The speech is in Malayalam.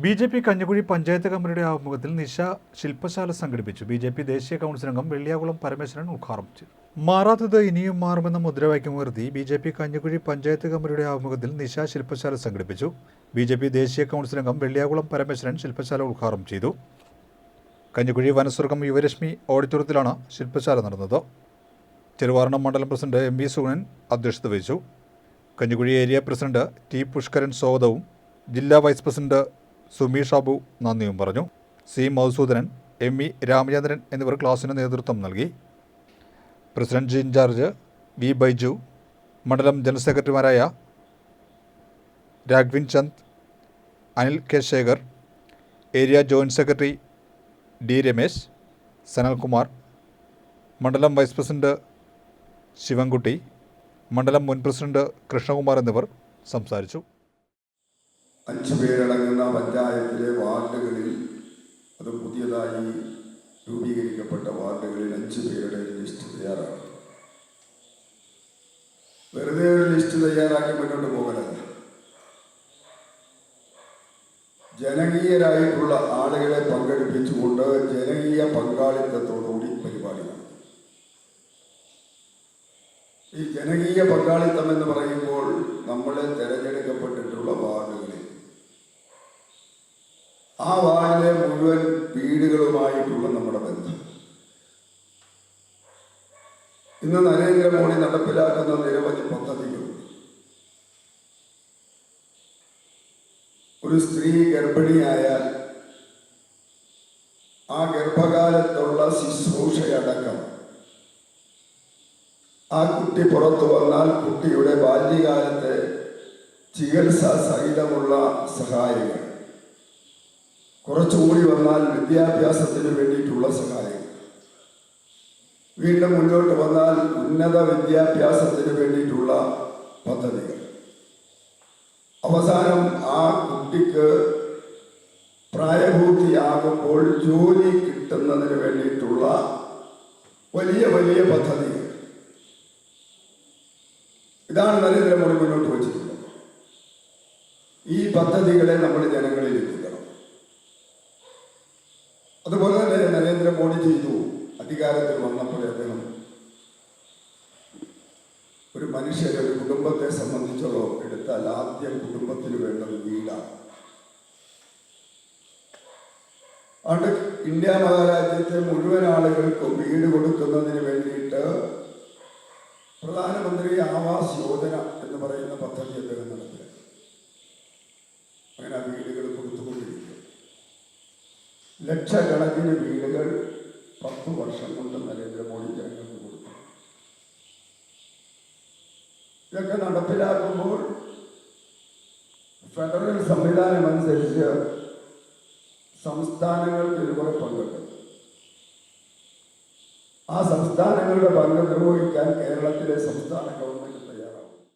ബി.ജെ.പി. കഞ്ഞിക്കുഴി പഞ്ചായത്ത് കമ്മിറ്റിയുടെ ആഭിമുഖ്യത്തിൽ നിശ ശില്പശാല സംഘടിപ്പിച്ചു. ബി.ജെ.പി. ദേശീയ കൗൺസിൽ അംഗം വെള്ളിയാകുളം പരമേശ്വരൻ ഉദ്ഘാടനം ചെയ്തു. മാറാത്തത് ഇനിയും മാറുമെന്ന മുദ്രാവാക്യമുയർത്തി ബി.ജെ.പി. കഞ്ഞിക്കുഴി പഞ്ചായത്ത് കമ്മിറ്റിയുടെ ആഭിമുഖ്യത്തിൽ നിശ ശില്പശാല സംഘടിപ്പിച്ചു. ബി.ജെ.പി. ദേശീയ കൗൺസിൽ അംഗം വെള്ളിയാകുളം പരമേശ്വരൻ ശില്പശാല ഉദ്ഘാടനം ചെയ്തു. കഞ്ഞിക്കുഴി വനസ്വർഗം യുവരശ്മി ഓഡിറ്റോറിയത്തിലാണ് ശില്പശാല നടന്നത്. ചെറുവാരണം മണ്ഡലം പ്രസിഡന്റ് എം.വി. സുഗുണൻ അധ്യക്ഷത വഹിച്ചു. Kanjikuzhi area president T. Pushkaran സ്വാഗതവും ജില്ലാ വൈസ് പ്രസിഡന്റ് സുമി ഷാബു നന്ദിയും പറഞ്ഞു. സി. മധുസൂദനൻ, എം.ഇ. രാമചന്ദ്രൻ എന്നിവർ ക്ലാസിന് നേതൃത്വം നൽകി. President in charge V. ബൈജു, മണ്ഡലം ജനറൽ സെക്രട്ടറിമാരായ Raghvin Chand, Anil K Shekhar, area joint secretary D. Ramesh, Sanalkumar, മണ്ഡലം വൈസ് പ്രസിഡന്റ് ശിവൻകുട്ടി, മണ്ഡലം മുൻ പ്രസിഡന്റ് കൃഷ്ണകുമാർ എന്നിവർ സംസാരിച്ചു. 5 പേരടങ്ങുന്ന പഞ്ചായത്തിലെ വാർഡുകളിൽ, അത് പുതിയതായി രൂപീകരിക്കപ്പെട്ട വാർഡുകളിൽ 5 പേരുടെ ലിസ്റ്റ് തയ്യാറാക്കി. വെറുതെ ഒരു ലിസ്റ്റ് തയ്യാറാക്കി മുന്നോട്ട് പോകലല്ല, ജനകീയരായിട്ടുള്ള ആളുകളെ പങ്കെടുപ്പിച്ചുകൊണ്ട് ജനകീയ പങ്കാളിത്തത്തോടുകൂടി പരിപാടി നടത്തി. ഈ ജനകീയ പങ്കാളിത്തം എന്ന് പറയുമ്പോൾ നമ്മളെ തെരഞ്ഞെടുക്കപ്പെട്ടിട്ടുള്ള വാർഡുകളിൽ ആ വാർഡിലെ മുഴുവൻ വീടുകളുമായിട്ടുള്ള നമ്മുടെ ബന്ധം. ഇന്ന് നരേന്ദ്രമോദി നടപ്പിലാക്കുന്ന നിരവധി പദ്ധതികളുണ്ട്. ഒരു സ്ത്രീ ഗർഭിണിയായാൽ ആ ഗർഭകാലത്തുള്ള ശുശ്രൂഷയടക്കം, ആ കുട്ടി പുറത്തു വന്നാൽ കുട്ടിയുടെ ബാല്യകാലത്തെ ചികിത്സ സഹിതമുള്ള സഹായങ്ങൾ, കുറച്ചുകൂടി വന്നാൽ വിദ്യാഭ്യാസത്തിന് വേണ്ടിയിട്ടുള്ള സഹായങ്ങൾ, വീണ്ടും മുന്നോട്ട് വന്നാൽ ഉന്നത വിദ്യാഭ്യാസത്തിന് വേണ്ടിയിട്ടുള്ള പദ്ധതികൾ, അവസാനം ആ കുട്ടിക്ക് പ്രായപൂർത്തിയാകുമ്പോൾ ജോലി കിട്ടുന്നതിന് വേണ്ടിയിട്ടുള്ള വലിയ വലിയ പദ്ധതികൾ. ഇതാണ് നരേന്ദ്രമോദി മുന്നോട്ട് വച്ചിട്ടുള്ളത്. ഈ പദ്ധതികളെ നമ്മൾ ജനങ്ങളിൽ എത്തിക്കണം. അതുപോലെ തന്നെ നരേന്ദ്രമോദി ചെയ്തു. അധികാരത്തിൽ വന്നപ്പോൾ അദ്ദേഹം ഒരു മനുഷ്യരെ, ഒരു കുടുംബത്തെ സംബന്ധിച്ചോളം എടുത്താൽ ആദ്യം കുടുംബത്തിന് വേണ്ടത് വീടാണ്. അതുകൊണ്ട് ഇന്ത്യ മഹാരാജ്യത്തെ മുഴുവൻ ആളുകൾക്കും വീട് കൊടുക്കുന്നതിന് വേണ്ടിയിട്ട് പ്രധാനമന്ത്രി ആവാസ് യോജന എന്ന് പറയുന്ന പദ്ധതി അദ്ദേഹം നടപ്പിലാക്കി. അങ്ങനെ വീടുകൾ കൊടുത്തുകൊണ്ടിരിക്കും. ലക്ഷക്കണക്കിന് വീടുകൾ 10 വർഷം കൊണ്ട് നരേന്ദ്രമോദി ജനങ്ങൾക്ക് കൊടുത്തു. ഇതൊക്കെ നടപ്പിലാക്കുമ്പോൾ ഫെഡറൽ സംവിധാനം അനുസരിച്ച് സംസ്ഥാനങ്ങൾക്ക് ഇതുപോലെ പങ്കുണ്ട്. ആ സംസ്ഥാനങ്ങളുടെ പങ്ക് നിർവഹിക്കാൻ കേരളത്തിലെ സംസ്ഥാന ഗവൺമെന്റ്